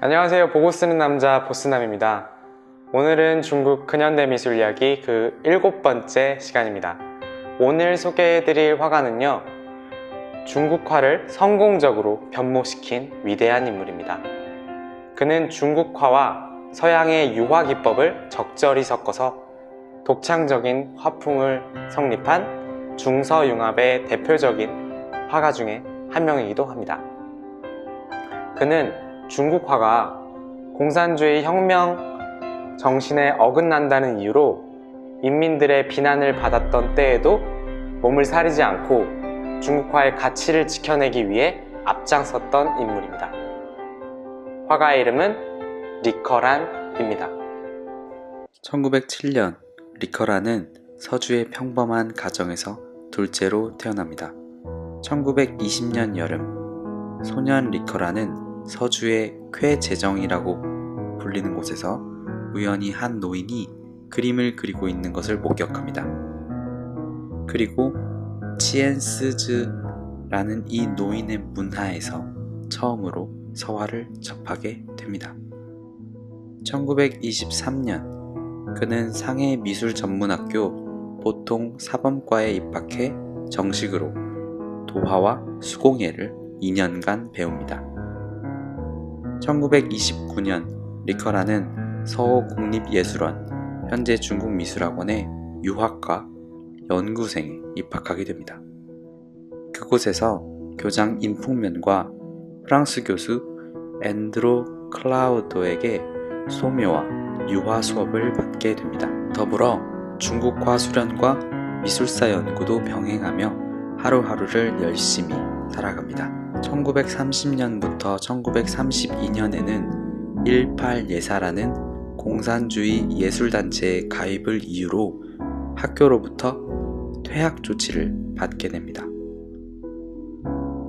안녕하세요. 보고 쓰는 남자 보스남입니다. 오늘은 중국 근현대 미술 이야기 그 7번째 시간입니다. 오늘 소개해드릴 화가는요, 중국화를 성공적으로 변모시킨 위대한 인물입니다. 그는 중국화와 서양의 유화 기법을 적절히 섞어서 독창적인 화풍을 성립한 중서융합의 대표적인 화가 중에 한 명이기도 합니다. 그는 중국화가 공산주의 혁명 정신에 어긋난다는 이유로 인민들의 비난을 받았던 때에도 몸을 사리지 않고 중국화의 가치를 지켜내기 위해 앞장섰던 인물입니다. 화가의 이름은 리커란입니다. 1907년 리커란은 서주의 평범한 가정에서 둘째로 태어납니다. 1920년 여름, 소년 리커란은 서주의 쾌제정이라고 불리는 곳에서 우연히 한 노인이 그림을 그리고 있는 것을 목격합니다. 그리고 치엔스즈라는 이 노인의 문화에서 처음으로 서화를 접하게 됩니다. 1923년 그는 상해 미술전문학교 보통 사범과에 입학해 정식으로 도화와 수공예를 2년간 배웁니다. 1929년 리커란은 서호 국립예술원, 현재 중국미술학원의 유학과 연구생에 입학하게 됩니다. 그곳에서 교장 임풍면과 프랑스 교수 앤드로 클라우도에게 소묘와 유화 수업을 받게 됩니다. 더불어 중국화 수련과 미술사 연구도 병행하며 하루하루를 열심히 살아갑니다. 1930년부터 1932년에는 18예사라는 공산주의 예술단체에 가입을 이유로 학교로부터 퇴학 조치를 받게 됩니다.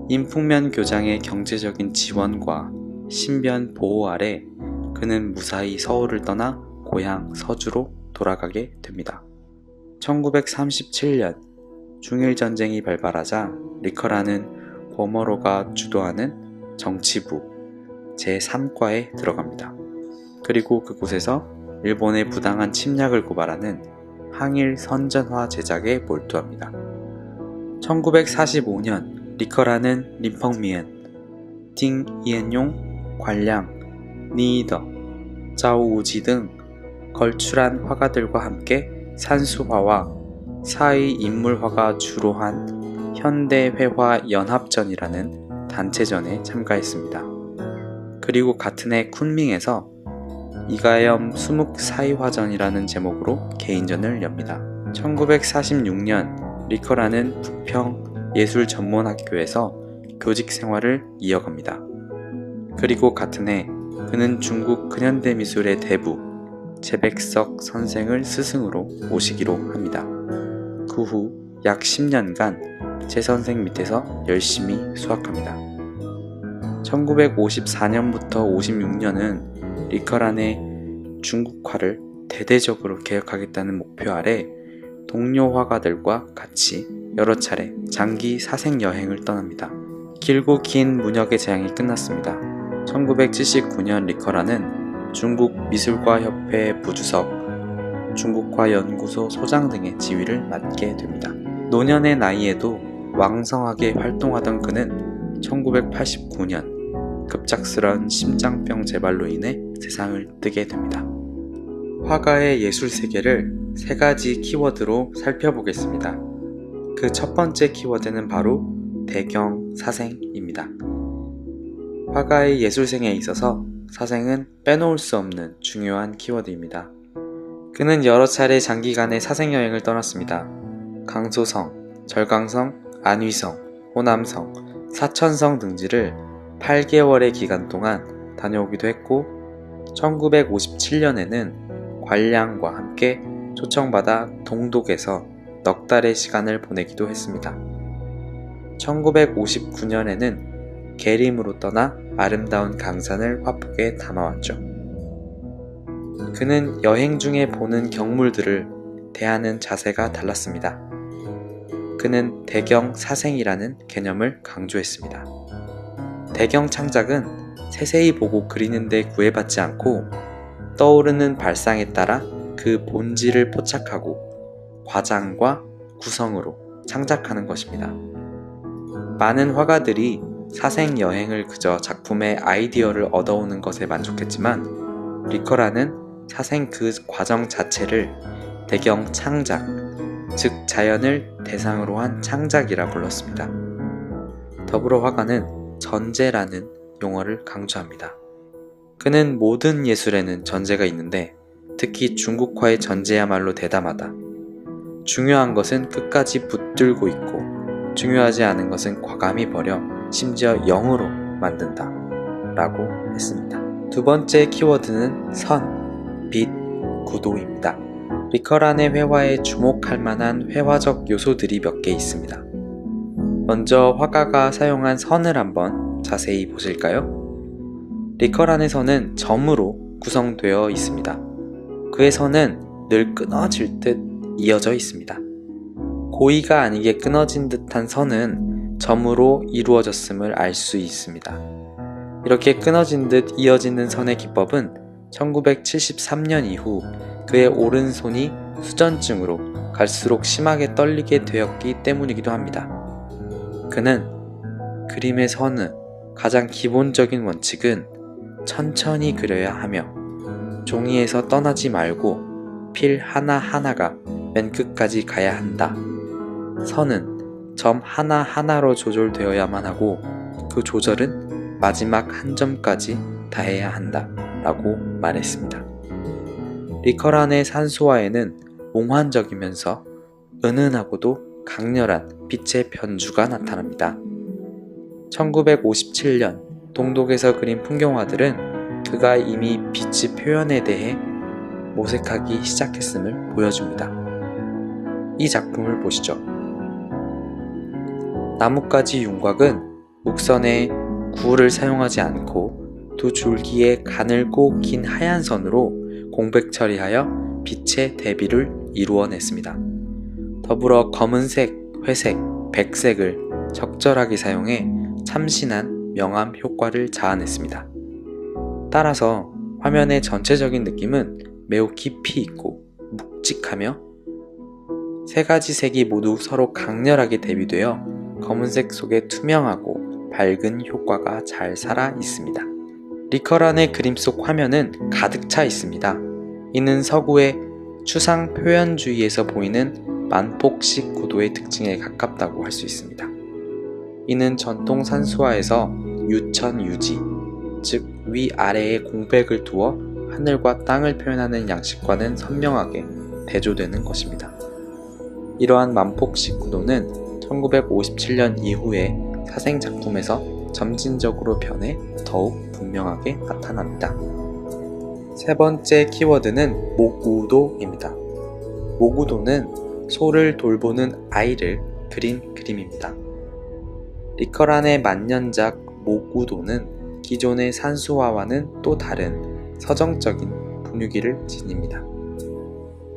임풍면 교장의 경제적인 지원과 신변 보호 아래 그는 무사히 서울을 떠나 고향 서주로 돌아가게 됩니다. 1937년 중일전쟁이 발발하자 리커란은 버머로가 주도하는 정치부 제3과에 들어갑니다. 그리고 그곳에서 일본의 부당한 침략을 고발하는 항일 선전화 제작에 몰두합니다. 1945년 리커란은 린펑미엔, 띵 이엔용, 관량, 니더, 자오우지 등 걸출한 화가들과 함께 산수화와 사의 인물화가 주로 한 현대회화연합전이라는 단체전에 참가했습니다. 그리고 같은 해 쿤밍에서 이가염 수묵사의화전이라는 제목으로 개인전을 엽니다. 1946년 리커란은 부평 예술전문학교에서 교직 생활을 이어갑니다. 그리고 같은 해 그는 중국 근현대 미술의 대부 제백석 선생을 스승으로 모시기로 합니다. 그 후 약 10년간 제 선생 밑에서 열심히 수학합니다. 1954년부터 56년은 리커란의 중국화를 대대적으로 개혁하겠다는 목표 아래 동료 화가들과 같이 여러 차례 장기 사생 여행을 떠납니다. 길고 긴 문혁의 재앙이 끝났습니다. 1979년 리커란은 중국 미술가협회 부주석, 중국화연구소 소장 등의 지휘를 맡게 됩니다. 노년의 나이에도 왕성하게 활동하던 그는 1989년 급작스러운 심장병 재발로 인해 세상을 뜨게 됩니다. 화가의 예술 세계를 3가지 키워드로 살펴보겠습니다. 그 첫 번째 키워드는 바로 대경사생입니다. 화가의 예술생에 있어서 사생은 빼놓을 수 없는 중요한 키워드입니다. 그는 여러 차례 장기간의 사생여행을 떠났습니다. 강소성, 절강성, 안위성, 호남성, 사천성 등지를 8개월의 기간 동안 다녀오기도 했고 1957년에는 관량과 함께 초청받아 동독에서 넉 달의 시간을 보내기도 했습니다. 1959년에는 계림으로 떠나 아름다운 강산을 화폭에 담아왔죠. 그는 여행 중에 보는 경물들을 대하는 자세가 달랐습니다. 그는 대경사생이라는 개념을 강조했습니다. 대경 창작은 세세히 보고 그리는데 구애받지 않고 떠오르는 발상에 따라 그 본질을 포착하고 과장과 구성으로 창작하는 것입니다. 많은 화가들이 사생 여행을 그저 작품의 아이디어를 얻어오는 것에 만족했지만 리커라는 사생 그 과정 자체를 대경 창작, 즉 자연을 대상으로 한 창작이라 불렀습니다. 더불어 화가는 전제라는 용어를 강조합니다. 그는 모든 예술에는 전제가 있는데 특히 중국화의 전제야말로 대담하다. 중요한 것은 끝까지 붙들고 있고 중요하지 않은 것은 과감히 버려 심지어 영으로 만든다 라고 했습니다. 두 번째 키워드는 선, 빛, 구도입니다. 리커란의 회화에 주목할 만한 회화적 요소들이 몇 개 있습니다. 먼저 화가가 사용한 선을 한번 자세히 보실까요? 리커란의 선은 점으로 구성되어 있습니다. 그의 선은 늘 끊어질 듯 이어져 있습니다. 고의가 아니게 끊어진 듯한 선은 점으로 이루어졌음을 알 수 있습니다. 이렇게 끊어진 듯 이어지는 선의 기법은 1973년 이후 그의 오른손이 수전증으로 갈수록 심하게 떨리게 되었기 때문이기도 합니다. 그는 그림의 선의 가장 기본적인 원칙은 천천히 그려야 하며 종이에서 떠나지 말고 필 하나하나가 맨 끝까지 가야 한다. 선은 점 하나하나로 조절되어야만 하고 그 조절은 마지막 한 점까지 다해야 한다 라고 말했습니다. 리커란의 산수화에는 몽환적이면서 은은하고도 강렬한 빛의 변주가 나타납니다. 1957년 동독에서 그린 풍경화들은 그가 이미 빛의 표현에 대해 모색하기 시작했음을 보여줍니다. 이 작품을 보시죠. 나뭇가지 윤곽은 묵선에 구를 사용하지 않고 두 줄기의 가늘고 긴 하얀 선으로 공백 처리하여 빛의 대비를 이루어냈습니다. 더불어 검은색, 회색, 백색을 적절하게 사용해 참신한 명암 효과를 자아냈습니다. 따라서 화면의 전체적인 느낌은 매우 깊이 있고 묵직하며 세 가지 색이 모두 서로 강렬하게 대비되어 검은색 속에 투명하고 밝은 효과가 잘 살아 있습니다. 리커란의 그림 속 화면은 가득 차 있습니다. 이는 서구의 추상 표현주의에서 보이는 만폭식 구도의 특징에 가깝다고 할 수 있습니다. 이는 전통 산수화에서 유천유지, 즉 위아래에 공백을 두어 하늘과 땅을 표현하는 양식과는 선명하게 대조되는 것입니다. 이러한 만폭식 구도는 1957년 이후의 사생작품에서 점진적으로 변해 더욱 분명하게 나타납니다. 세 번째 키워드는 모구도입니다. 모구도는 소를 돌보는 아이를 그린 그림입니다. 리커란의 만년작 모구도는 기존의 산수화와는 또 다른 서정적인 분위기를 지닙니다.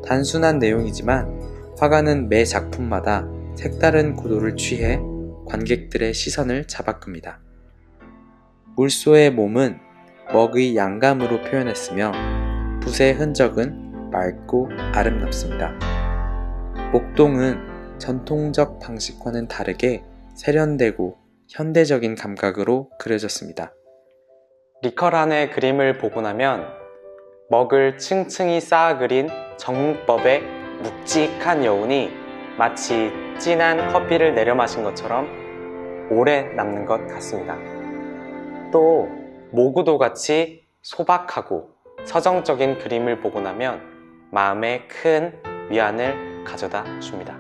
단순한 내용이지만 화가는 매 작품마다 색다른 구도를 취해 관객들의 시선을 잡아끕니다. 물소의 몸은 먹의 양감으로 표현했으며 붓의 흔적은 맑고 아름답습니다. 목동은 전통적 방식과는 다르게 세련되고 현대적인 감각으로 그려졌습니다. 리커란의 그림을 보고 나면 먹을 층층이 쌓아 그린 정육법의 묵직한 여운이 마치 진한 커피를 내려 마신 것처럼 오래 남는 것 같습니다. 또 모구도 같이 소박하고 서정적인 그림을 보고 나면 마음에 큰 위안을 가져다 줍니다.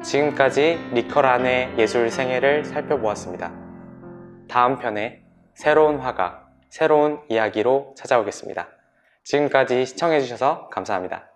지금까지 리커란의 예술 생애를 살펴보았습니다. 다음 편에 새로운 화가, 새로운 이야기로 찾아오겠습니다. 지금까지 시청해주셔서 감사합니다.